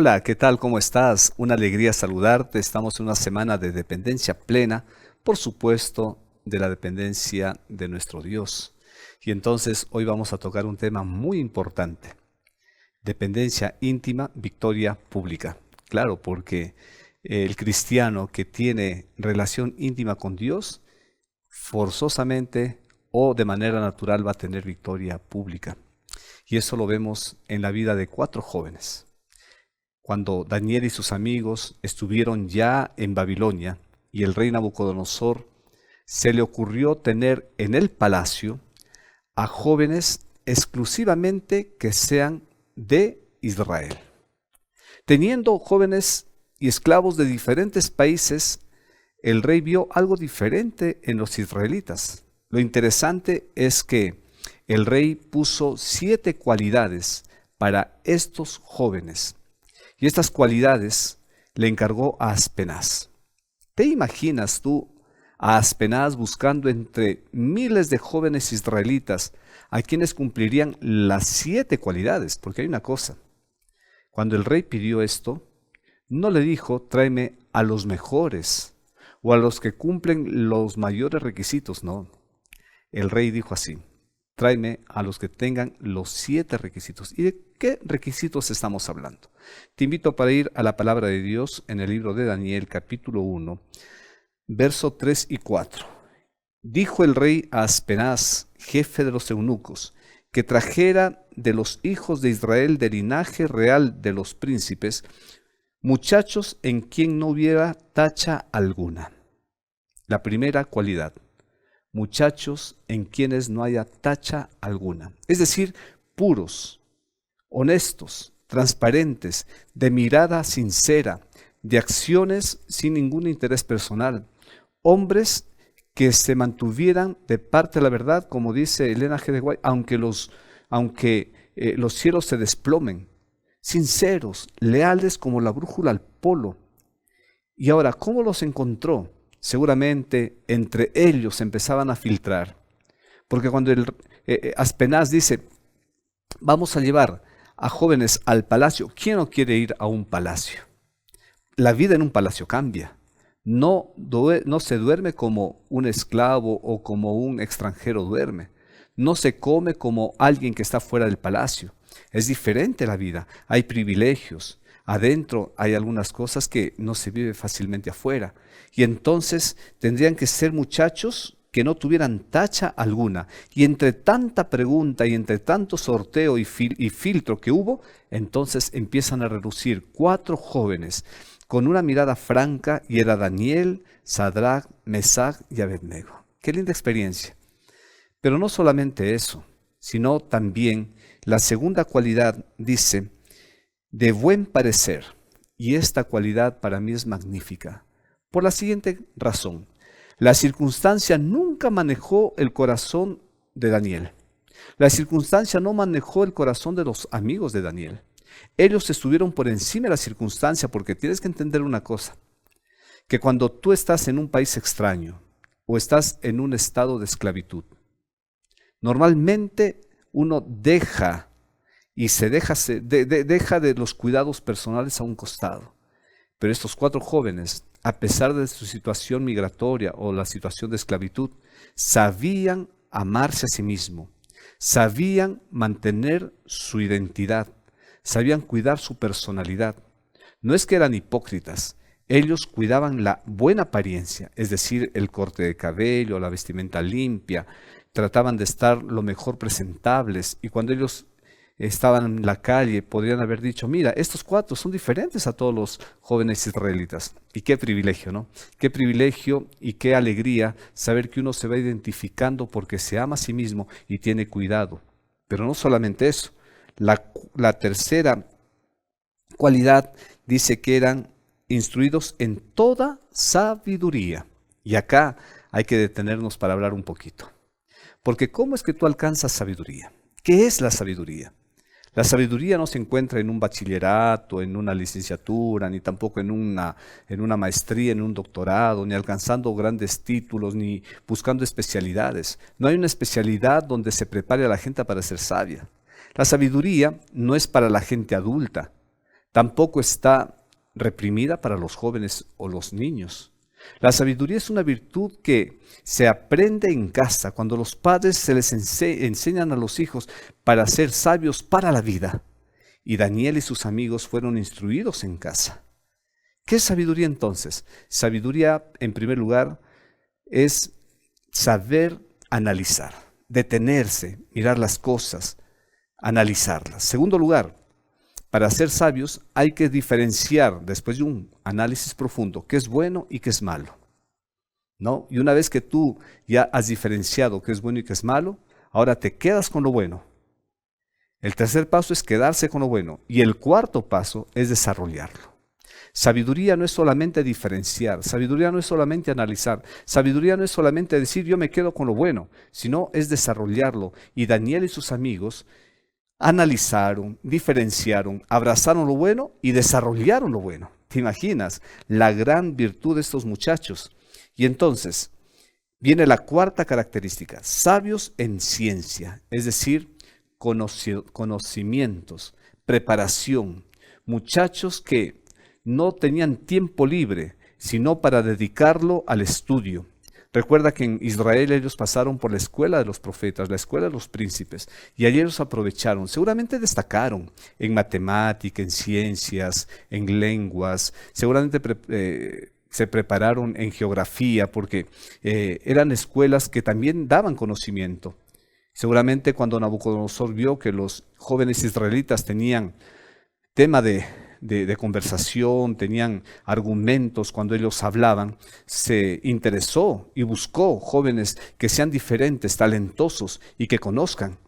Hola, ¿qué tal? ¿Cómo estás? Una alegría saludarte. Estamos en una semana de dependencia plena, por supuesto, de la dependencia de nuestro Dios. Y entonces hoy vamos a tocar un tema muy importante. Dependencia íntima, victoria pública. Claro, porque el cristiano que tiene relación íntima con Dios, forzosamente o de manera natural va a tener victoria pública. Y eso lo vemos en la vida de 4 jóvenes. Cuando Daniel y sus amigos estuvieron ya en Babilonia y el rey Nabucodonosor se le ocurrió tener en el palacio a jóvenes exclusivamente que sean de Israel. Teniendo jóvenes y esclavos de diferentes países, el rey vio algo diferente en los israelitas. Lo interesante es que el rey puso 7 cualidades para estos jóvenes. Y estas cualidades le encargó a Aspenaz. ¿Te imaginas tú a Aspenaz buscando entre miles de jóvenes israelitas a quienes cumplirían las 7 cualidades? Porque hay una cosa. Cuando el rey pidió esto, no le dijo, tráeme a los mejores o a los que cumplen los mayores requisitos, no. El rey dijo así, tráeme a los que tengan los 7 requisitos. ¿Y de qué requisitos estamos hablando? Te invito para ir a la palabra de Dios en el libro de Daniel, capítulo 1, verso 3 y 4. Dijo el rey a Aspenaz, jefe de los eunucos, que trajera de los hijos de Israel del linaje real de los príncipes, muchachos en quien no hubiera tacha alguna. La primera cualidad, muchachos en quienes no haya tacha alguna. Es decir, puros, honestos, transparentes, de mirada sincera, de acciones sin ningún interés personal. Hombres que se mantuvieran de parte de la verdad, como dice Elena G. de White, aunque los cielos se desplomen. Sinceros, leales como la brújula al polo. Y ahora, ¿cómo los encontró? Seguramente entre ellos empezaban a filtrar. Porque cuando Aspenaz dice, vamos a llevar a jóvenes al palacio, ¿quién no quiere ir a un palacio? La vida en un palacio cambia. No se duerme como un esclavo o como un extranjero duerme. No se come como alguien que está fuera del palacio. Es diferente la vida. Hay privilegios. Adentro hay algunas cosas que no se vive fácilmente afuera. Y entonces tendrían que ser muchachos que no tuvieran tacha alguna. Y entre tanta pregunta y entre tanto sorteo y filtro que hubo, entonces empiezan a relucir 4 jóvenes con una mirada franca, y era Daniel, Sadrach, Mesach y Abednego. Qué linda experiencia. Pero no solamente eso, sino también la segunda cualidad dice, de buen parecer. Y esta cualidad para mí es magnífica. Por la siguiente razón. La circunstancia nunca manejó el corazón de Daniel. La circunstancia no manejó el corazón de los amigos de Daniel. Ellos estuvieron por encima de la circunstancia, porque tienes que entender una cosa, que cuando tú estás en un país extraño o estás en un estado de esclavitud, normalmente uno deja de los cuidados personales a un costado. Pero estos 4 jóvenes, a pesar de su situación migratoria o la situación de esclavitud, sabían amarse a sí mismos, sabían mantener su identidad, sabían cuidar su personalidad. No es que eran hipócritas, ellos cuidaban la buena apariencia, es decir, el corte de cabello, la vestimenta limpia, trataban de estar lo mejor presentables, y cuando ellos estaban en la calle podrían haber dicho, mira, estos 4 son diferentes a todos los jóvenes israelitas. Y qué privilegio, ¿no? Qué privilegio y qué alegría saber que uno se va identificando porque se ama a sí mismo y tiene cuidado. Pero no solamente eso. La tercera cualidad dice que eran instruidos en toda sabiduría. Y acá hay que detenernos para hablar un poquito. Porque ¿cómo es que tú alcanzas sabiduría? ¿Qué es la sabiduría? La sabiduría no se encuentra en un bachillerato, en una licenciatura, ni tampoco en una maestría, en un doctorado, ni alcanzando grandes títulos, ni buscando especialidades. No hay una especialidad donde se prepare a la gente para ser sabia. La sabiduría no es para la gente adulta. Tampoco está reprimida para los jóvenes o los niños. La sabiduría es una virtud que se aprende en casa, cuando los padres se les enseñan a los hijos para ser sabios para la vida. Y Daniel y sus amigos fueron instruidos en casa. ¿Qué es sabiduría entonces? Sabiduría, en primer lugar, es saber analizar, detenerse, mirar las cosas, analizarlas. Segundo lugar, para ser sabios hay que diferenciar, después de un análisis profundo, qué es bueno y qué es malo, ¿no? Y una vez que tú ya has diferenciado qué es bueno y qué es malo, ahora te quedas con lo bueno. El tercer paso es quedarse con lo bueno. Y el cuarto paso es desarrollarlo. Sabiduría no es solamente diferenciar, sabiduría no es solamente analizar, sabiduría no es solamente decir yo me quedo con lo bueno, sino es desarrollarlo. Y Daniel y sus amigos analizaron, diferenciaron, abrazaron lo bueno y desarrollaron lo bueno. ¿Te imaginas la gran virtud de estos muchachos? Y entonces viene la cuarta característica, sabios en ciencia, es decir, conocimientos, preparación, muchachos que no tenían tiempo libre, sino para dedicarlo al estudio. Recuerda que en Israel ellos pasaron por la escuela de los profetas, la escuela de los príncipes, y allí ellos aprovecharon, seguramente destacaron en matemática, en ciencias, en lenguas, seguramente se prepararon en geografía, porque eran escuelas que también daban conocimiento. Seguramente cuando Nabucodonosor vio que los jóvenes israelitas tenían tema de conversación, tenían argumentos cuando ellos hablaban, se interesó y buscó jóvenes que sean diferentes, talentosos y que conozcan.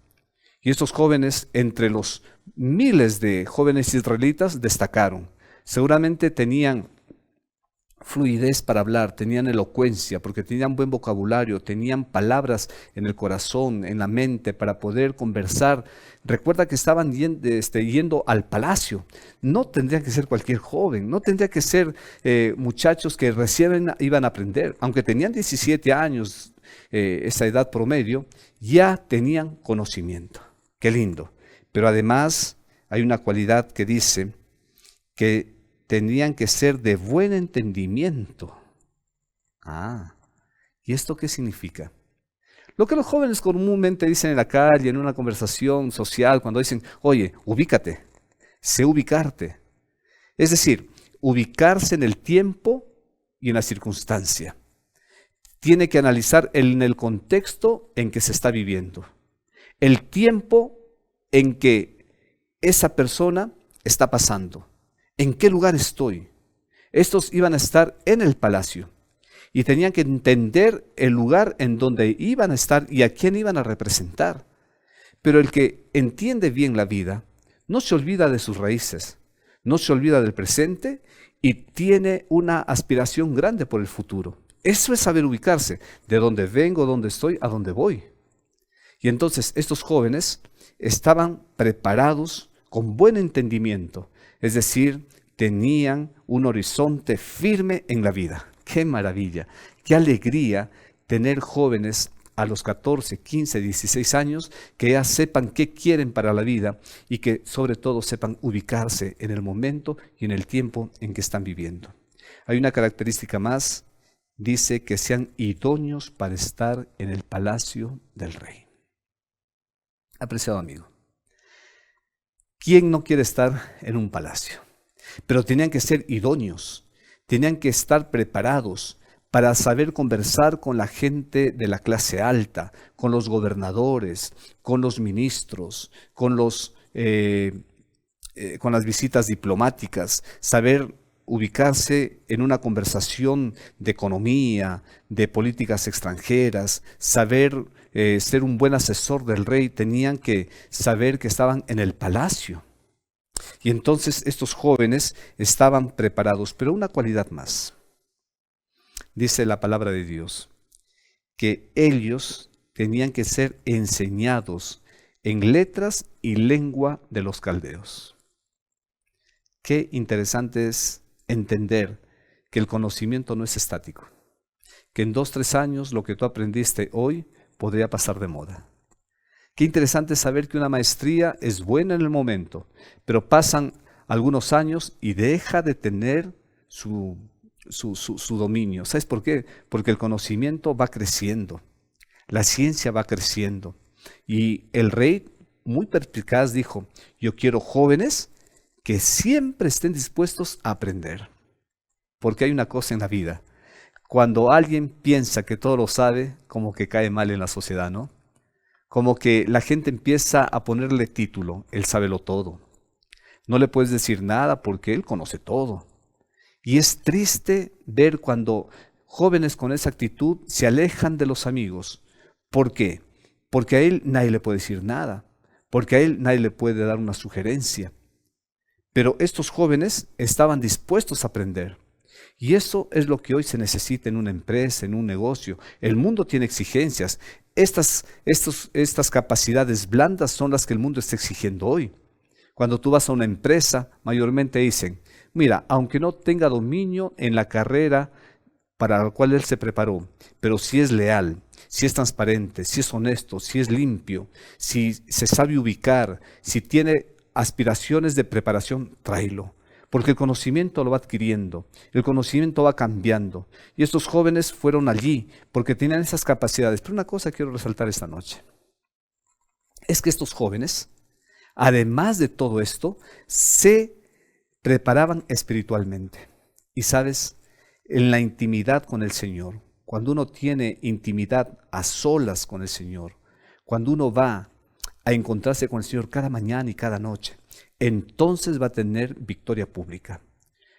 Y estos jóvenes, entre los miles de jóvenes israelitas, destacaron. Seguramente tenían fluidez para hablar, tenían elocuencia, porque tenían buen vocabulario, tenían palabras en el corazón, en la mente, para poder conversar. Recuerda que estaban yendo al palacio. No tendría que ser cualquier joven, no tendría que ser muchachos que recién iban a aprender. Aunque tenían 17 años, esa edad promedio, ya tenían conocimiento. Qué lindo. Pero además hay una cualidad que dice que tenían que ser de buen entendimiento. ¿Y esto qué significa? Lo que los jóvenes comúnmente dicen en la calle, en una conversación social, cuando dicen, oye, ubícate, sé ubicarte. Es decir, ubicarse en el tiempo y en la circunstancia. Tiene que analizar en el contexto en que se está viviendo. El tiempo en que esa persona está pasando. ¿En qué lugar estoy? Estos iban a estar en el palacio y tenían que entender el lugar en donde iban a estar y a quién iban a representar. Pero el que entiende bien la vida no se olvida de sus raíces, no se olvida del presente y tiene una aspiración grande por el futuro. Eso es saber ubicarse, de dónde vengo, dónde estoy, a dónde voy. Y entonces estos jóvenes estaban preparados con buen entendimiento. Es decir, tenían un horizonte firme en la vida. ¡Qué maravilla! ¡Qué alegría tener jóvenes a los 14, 15, 16 años que ya sepan qué quieren para la vida y que sobre todo sepan ubicarse en el momento y en el tiempo en que están viviendo! Hay una característica más, dice que sean idóneos para estar en el palacio del rey. Apreciado amigo, ¿quién no quiere estar en un palacio? Pero tenían que ser idóneos, tenían que estar preparados para saber conversar con la gente de la clase alta, con los gobernadores, con los ministros, con las visitas diplomáticas, saber ubicarse en una conversación de economía, de políticas extranjeras, saber ser un buen asesor del rey. Tenían que saber que estaban en el palacio. Y entonces estos jóvenes estaban preparados, pero una cualidad más. Dice la palabra de Dios, que ellos tenían que ser enseñados en letras y lengua de los caldeos. Qué interesante es entender que el conocimiento no es estático, que en 2, 3 años lo que tú aprendiste hoy podría pasar de moda. Qué interesante saber que una maestría es buena en el momento, pero pasan algunos años y deja de tener su dominio. ¿Sabes por qué? Porque el conocimiento va creciendo, la ciencia va creciendo. Y el rey, muy perspicaz, dijo, yo quiero jóvenes que siempre estén dispuestos a aprender. Porque hay una cosa en la vida. Cuando alguien piensa que todo lo sabe, como que cae mal en la sociedad, ¿no? Como que la gente empieza a ponerle título, él sábelo todo. No le puedes decir nada porque él conoce todo. Y es triste ver cuando jóvenes con esa actitud se alejan de los amigos. ¿Por qué? Porque a él nadie le puede decir nada, porque a él nadie le puede dar una sugerencia. Pero estos jóvenes estaban dispuestos a aprender. Y eso es lo que hoy se necesita en una empresa, en un negocio. El mundo tiene exigencias. Estas capacidades blandas son las que el mundo está exigiendo hoy. Cuando tú vas a una empresa, mayormente dicen, mira, aunque no tenga dominio en la carrera para la cual él se preparó, pero si es leal, si es transparente, si es honesto, si es limpio, si se sabe ubicar, si tiene aspiraciones de preparación, tráelo. Porque el conocimiento lo va adquiriendo, el conocimiento va cambiando. Y estos jóvenes fueron allí porque tenían esas capacidades. Pero una cosa quiero resaltar esta noche, es que estos jóvenes, además de todo esto, se preparaban espiritualmente. Y sabes, en la intimidad con el Señor, cuando uno tiene intimidad a solas con el Señor, cuando uno va a encontrarse con el Señor cada mañana y cada noche, entonces va a tener victoria pública.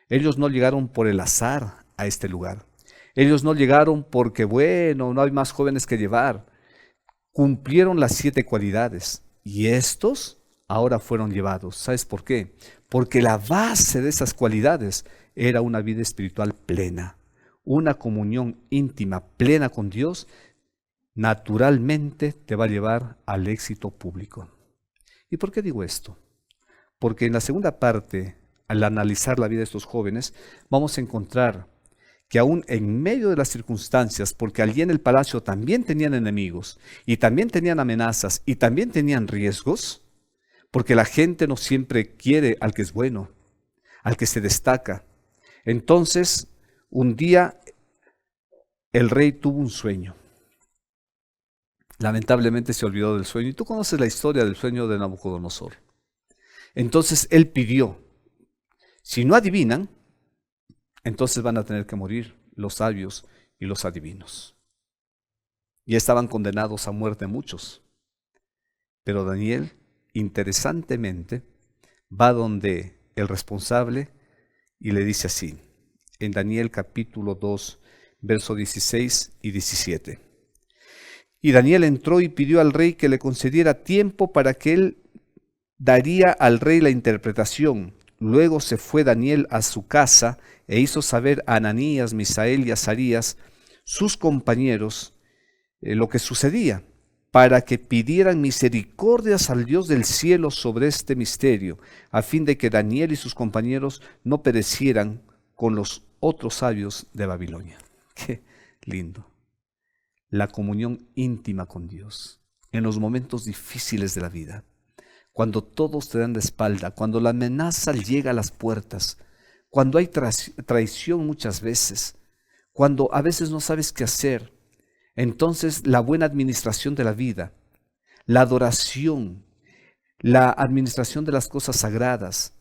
Ellos no llegaron por el azar a este lugar. Ellos no llegaron porque, bueno, no hay más jóvenes que llevar. Cumplieron las 7 cualidades y estos ahora fueron llevados. ¿Sabes por qué? Porque la base de esas cualidades era una vida espiritual plena, una comunión íntima, plena con Dios, naturalmente te va a llevar al éxito público. ¿Y por qué digo esto? Porque en la segunda parte, al analizar la vida de estos jóvenes, vamos a encontrar que aún en medio de las circunstancias, porque allí en el palacio también tenían enemigos, y también tenían amenazas, y también tenían riesgos, porque la gente no siempre quiere al que es bueno, al que se destaca. Entonces, un día el rey tuvo un sueño. Lamentablemente se olvidó del sueño. Y tú conoces la historia del sueño de Nabucodonosor. Entonces él pidió, si no adivinan, entonces van a tener que morir los sabios y los adivinos. Y estaban condenados a muerte muchos. Pero Daniel, interesantemente, va donde el responsable y le dice así, en Daniel capítulo 2, versos 16 y 17. Y Daniel entró y pidió al rey que le concediera tiempo para que él daría al rey la interpretación. Luego se fue Daniel a su casa e hizo saber a Ananías, Misael y Azarías, sus compañeros, lo que sucedía, para que pidieran misericordias al Dios del cielo sobre este misterio, a fin de que Daniel y sus compañeros no perecieran con los otros sabios de Babilonia. Qué lindo. La comunión íntima con Dios en los momentos difíciles de la vida. Cuando todos te dan la espalda, cuando la amenaza llega a las puertas, cuando hay traición muchas veces, cuando a veces no sabes qué hacer, entonces la buena administración de la vida, la adoración, la administración de las cosas sagradas,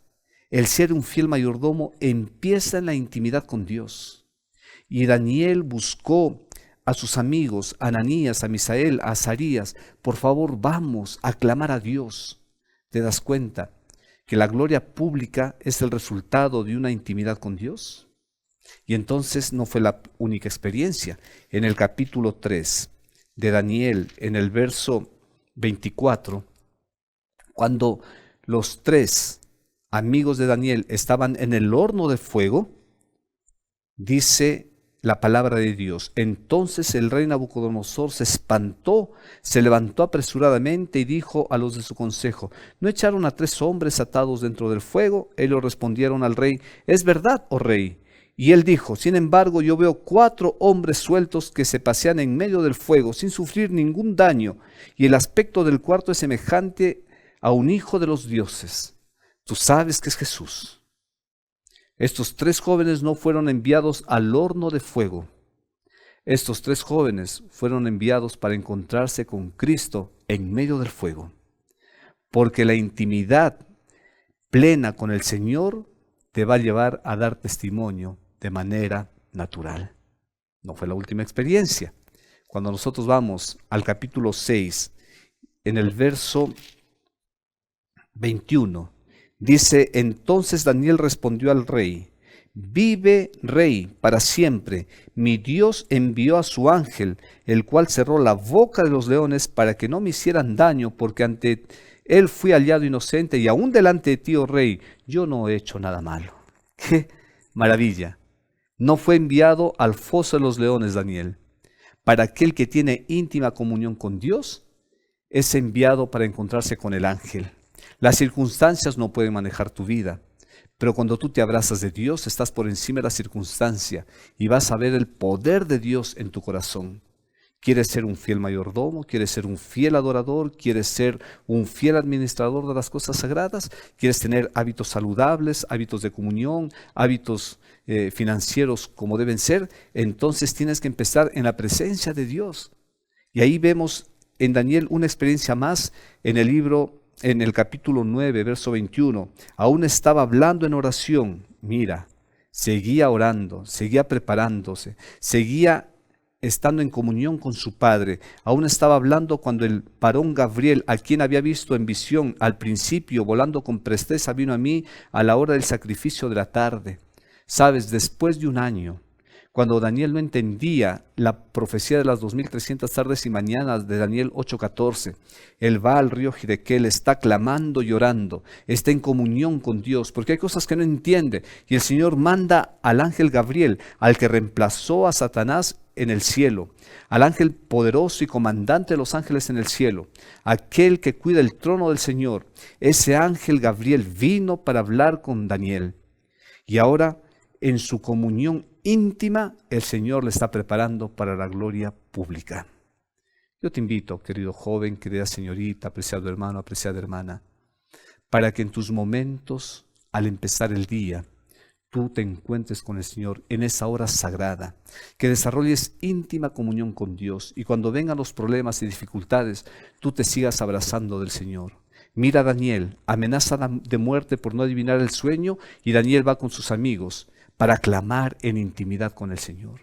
el ser un fiel mayordomo empieza en la intimidad con Dios. Y Daniel buscó a sus amigos, a Ananías, a Misael, a Azarías, por favor vamos a clamar a Dios. ¿Te das cuenta que la gloria pública es el resultado de una intimidad con Dios? Y entonces no fue la única experiencia. En el capítulo 3 de Daniel, en el verso 24, cuando los 3 amigos de Daniel estaban en el horno de fuego, dice la palabra de Dios. Entonces el rey Nabucodonosor se espantó, se levantó apresuradamente y dijo a los de su consejo, ¿no echaron a 3 hombres atados dentro del fuego? Ellos respondieron al rey, es verdad, oh rey. Y él dijo, sin embargo, yo veo 4 hombres sueltos que se pasean en medio del fuego sin sufrir ningún daño, y el aspecto del cuarto es semejante a un hijo de los dioses. Tú sabes que es Jesús. Estos 3 jóvenes no fueron enviados al horno de fuego. Estos 3 jóvenes fueron enviados para encontrarse con Cristo en medio del fuego. Porque la intimidad plena con el Señor te va a llevar a dar testimonio de manera natural. No fue la última experiencia. Cuando nosotros vamos al capítulo 6, en el verso 21, dice: entonces Daniel respondió al rey: vive, rey, para siempre. Mi Dios envió a su ángel, el cual cerró la boca de los leones para que no me hicieran daño, porque ante él fui hallado inocente, y aún delante de ti, oh rey, yo no he hecho nada malo. ¡Qué maravilla! No fue enviado al foso de los leones, Daniel. Para aquel que tiene íntima comunión con Dios, es enviado para encontrarse con el ángel. Las circunstancias no pueden manejar tu vida, pero cuando tú te abrazas de Dios, estás por encima de la circunstancia y vas a ver el poder de Dios en tu corazón. ¿Quieres ser un fiel mayordomo? ¿Quieres ser un fiel adorador? ¿Quieres ser un fiel administrador de las cosas sagradas? ¿Quieres tener hábitos saludables, hábitos de comunión, hábitos financieros como deben ser? Entonces tienes que empezar en la presencia de Dios. Y ahí vemos en Daniel una experiencia más en el libro, en el capítulo 9, verso 21. Aún estaba hablando en oración. Mira, seguía orando, seguía preparándose, seguía estando en comunión con su Padre. Aún estaba hablando cuando el varón Gabriel, a quien había visto en visión al principio volando con presteza, vino a mí a la hora del sacrificio de la tarde. Sabes, después de un año, cuando Daniel no entendía la profecía de las 2300 tardes y mañanas de Daniel 8:14, él va al río Hidekel, está clamando y orando, está en comunión con Dios, porque hay cosas que no entiende, y el Señor manda al ángel Gabriel, al que reemplazó a Satanás en el cielo, al ángel poderoso y comandante de los ángeles en el cielo, aquel que cuida el trono del Señor. Ese ángel Gabriel vino para hablar con Daniel, y ahora en su comunión íntima, el Señor le está preparando para la gloria pública. Yo te invito, querido joven, querida señorita, apreciado hermano, apreciada hermana, para que en tus momentos, al empezar el día, tú te encuentres con el Señor en esa hora sagrada, que desarrolles íntima comunión con Dios, y cuando vengan los problemas y dificultades, tú te sigas abrazando del Señor. Mira a Daniel, amenaza de muerte por no adivinar el sueño, y Daniel va con sus amigos para clamar en intimidad con el Señor.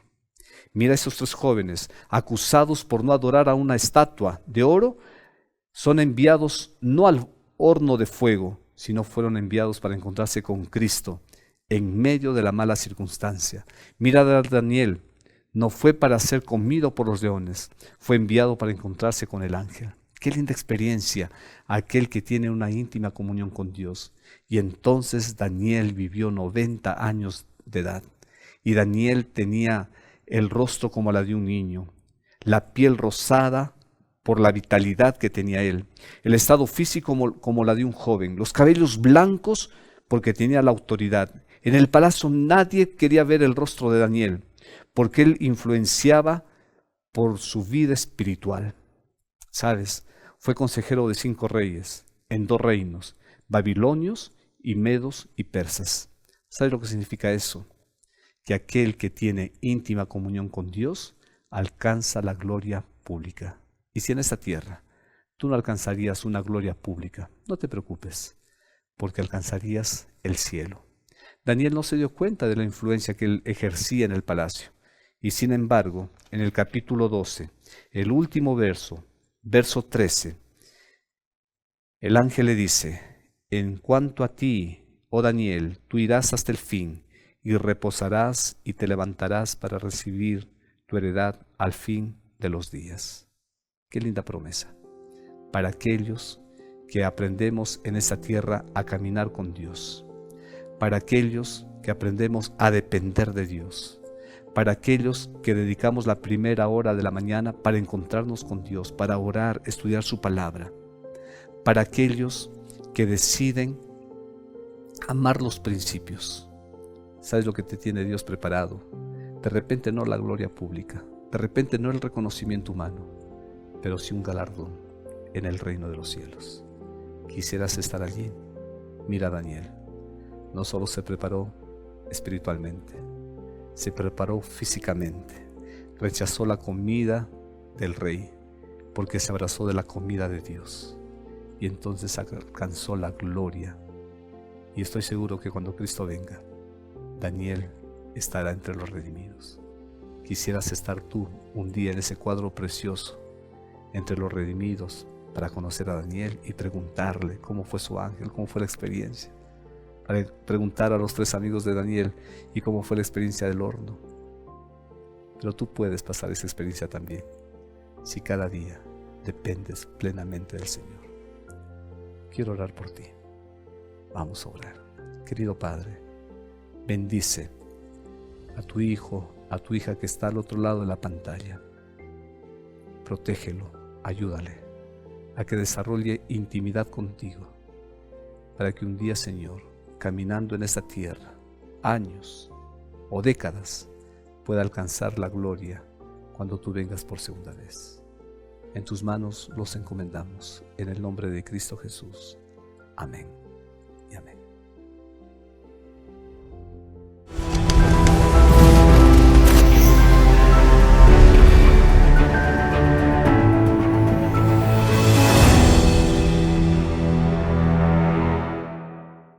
Mira a esos 3 jóvenes, acusados por no adorar a una estatua de oro, son enviados no al horno de fuego, sino fueron enviados para encontrarse con Cristo en medio de la mala circunstancia. Mira a Daniel, no fue para ser comido por los leones, fue enviado para encontrarse con el ángel. Qué linda experiencia aquel que tiene una íntima comunión con Dios. Y entonces Daniel vivió 90 años de edad. Y Daniel tenía el rostro como la de un niño, la piel rosada por la vitalidad que tenía él, el estado físico como la de un joven, los cabellos blancos porque tenía la autoridad. En el palacio nadie quería ver el rostro de Daniel, porque él influenciaba por su vida espiritual. ¿Sabes? Fue consejero de 5 reyes en 2 reinos, babilonios y medos y persas. ¿Sabes lo que significa eso? Que aquel que tiene íntima comunión con Dios alcanza la gloria pública. Y si en esta tierra tú no alcanzarías una gloria pública, no te preocupes, porque alcanzarías el cielo. Daniel no se dio cuenta de la influencia que él ejercía en el palacio. Y sin embargo, en el capítulo 12, el último verso, verso 13, el ángel le dice: en cuanto a ti, oh Daniel, tú irás hasta el fin y reposarás y te levantarás para recibir tu heredad al fin de los días. Qué linda promesa para aquellos que aprendemos en esta tierra a caminar con Dios, para aquellos que aprendemos a depender de Dios, para aquellos que dedicamos la primera hora de la mañana para encontrarnos con Dios, para orar, estudiar su palabra, para aquellos que deciden amar los principios. ¿Sabes lo que te tiene Dios preparado? De repente no la gloria pública, de repente no el reconocimiento humano, pero sí un galardón en el reino de los cielos. ¿Quisieras estar allí? Mira a Daniel, no solo se preparó espiritualmente, se preparó físicamente, rechazó la comida del rey porque se abrazó de la comida de Dios y entonces alcanzó la gloria. Y estoy seguro que cuando Cristo venga, Daniel estará entre los redimidos. Quisieras estar tú un día en ese cuadro precioso entre los redimidos para conocer a Daniel y preguntarle cómo fue su ángel, cómo fue la experiencia. Para preguntar a los 3 amigos de Daniel y cómo fue la experiencia del horno. Pero tú puedes pasar esa experiencia también si cada día dependes plenamente del Señor. Quiero orar por ti. Vamos a orar. Querido Padre, bendice a tu hijo, a tu hija que está al otro lado de la pantalla. Protégelo, ayúdale a que desarrolle intimidad contigo, para que un día, Señor, caminando en esta tierra, años o décadas, pueda alcanzar la gloria cuando tú vengas por segunda vez. En tus manos los encomendamos, en el nombre de Cristo Jesús. Amén y amén.